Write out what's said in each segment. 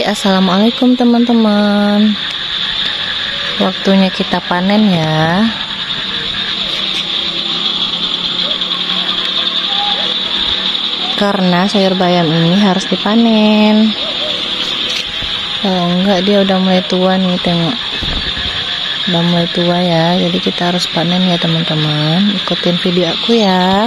Hai, assalamualaikum teman-teman. Waktunya kita panen ya. Karena sayur bayam ini harus dipanen. Kalau enggak dia udah mulai tua nih, tengok. Udah mulai tua ya, jadi kita harus panen ya teman-teman. Ikutin video aku ya.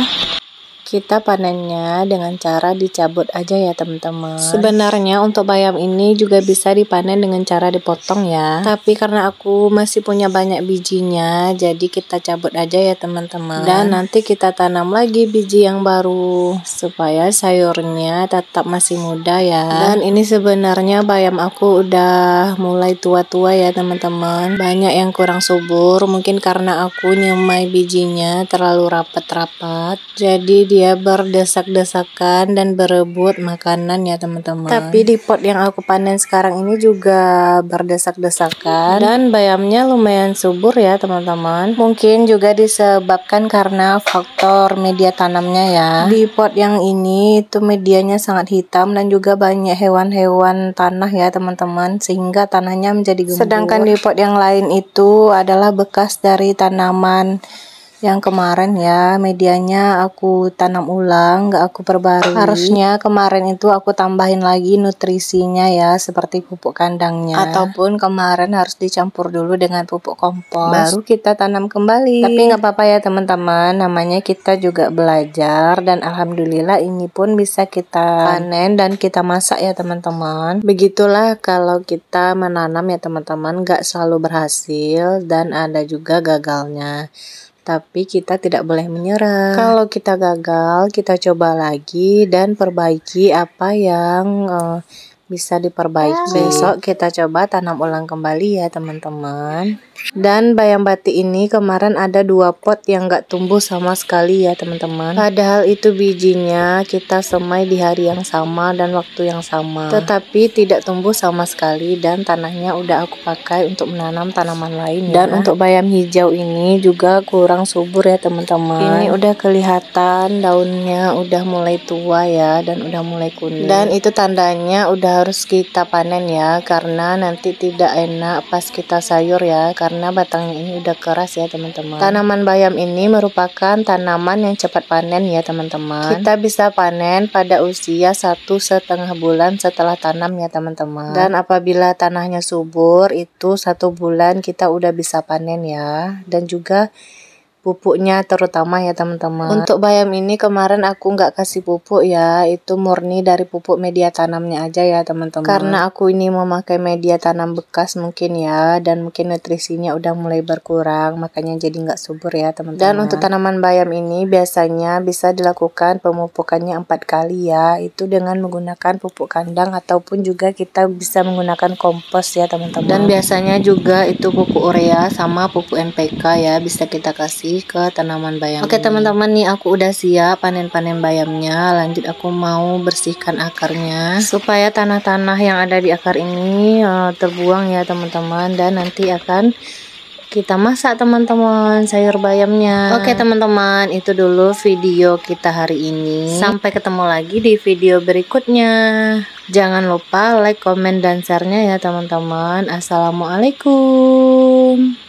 Kita panennya dengan cara dicabut aja ya teman-teman. Sebenarnya untuk bayam ini juga bisa dipanen dengan cara dipotong ya. Tapi karena aku masih punya banyak bijinya, jadi kita cabut aja ya teman-teman. Dan nanti kita tanam lagi biji yang baru supaya sayurnya tetap masih muda ya. Dan ini sebenarnya bayam aku udah mulai tua-tua ya teman-teman. Banyak yang kurang subur, mungkin karena aku nyemai bijinya terlalu rapat-rapat. Jadi dia berdesak-desakan dan berebut makanan ya teman-teman. Tapi di pot yang aku panen sekarang ini juga berdesak-desakan dan bayamnya lumayan subur ya teman-teman. Mungkin juga disebabkan karena faktor media tanamnya ya. Di pot yang ini itu medianya sangat hitam dan juga banyak hewan-hewan tanah ya teman-teman, sehingga tanahnya menjadi gembur. Sedangkan di pot yang lain itu adalah bekas dari tanaman yang kemarin ya, medianya aku tanam ulang, gak aku perbarui. Harusnya kemarin itu aku tambahin lagi nutrisinya ya, seperti pupuk kandangnya, ataupun kemarin harus dicampur dulu dengan pupuk kompos, baru kita tanam kembali. Tapi nggak apa-apa ya teman-teman, namanya kita juga belajar, dan alhamdulillah ini pun bisa kita panen dan kita masak ya teman-teman. Begitulah kalau kita menanam ya teman-teman, gak selalu berhasil dan ada juga gagalnya. Tapi kita tidak boleh menyerah. Kalau kita gagal, kita coba lagi dan perbaiki apa yang bisa diperbaiki. Besok kita coba tanam ulang kembali ya teman-teman. Dan bayam batik ini kemarin ada 2 pot yang gak tumbuh sama sekali ya teman-teman. Padahal itu bijinya kita semai di hari yang sama dan waktu yang sama, tetapi tidak tumbuh sama sekali, dan tanahnya udah aku pakai untuk menanam tanaman lain ya. Dan untuk bayam hijau ini juga kurang subur ya teman-teman. Ini udah kelihatan daunnya udah mulai tua ya, dan udah mulai kuning. Dan itu tandanya udah harus kita panen ya, karena nanti tidak enak pas kita sayur ya, karena batangnya ini udah keras ya teman-teman. Tanaman bayam ini merupakan tanaman yang cepat panen ya teman-teman. Kita bisa panen pada usia 1,5 bulan setelah tanam ya teman-teman. Dan apabila tanahnya subur, itu 1 bulan kita udah bisa panen ya. Dan juga pupuknya terutama ya teman-teman. Untuk bayam ini kemarin aku nggak kasih pupuk ya, itu murni dari pupuk media tanamnya aja ya teman-teman. Karena aku ini memakai media tanam bekas mungkin ya, dan mungkin nutrisinya udah mulai berkurang, makanya jadi nggak subur ya teman-teman. Dan untuk tanaman bayam ini biasanya bisa dilakukan pemupukannya 4 kali ya, itu dengan menggunakan pupuk kandang ataupun juga kita bisa menggunakan kompos ya teman-teman. Dan biasanya juga itu pupuk urea sama pupuk NPK ya, bisa kita kasih ke tanaman bayam. Oke teman-teman, nih aku udah siap panen-panen bayamnya. Lanjut aku mau bersihkan akarnya supaya tanah-tanah yang ada di akar ini terbuang ya teman-teman, dan nanti akan kita masak teman-teman sayur bayamnya. Oke teman-teman, itu dulu video kita hari ini. Sampai ketemu lagi di video berikutnya. Jangan lupa like, komen, dan share-nya ya teman-teman. Assalamualaikum.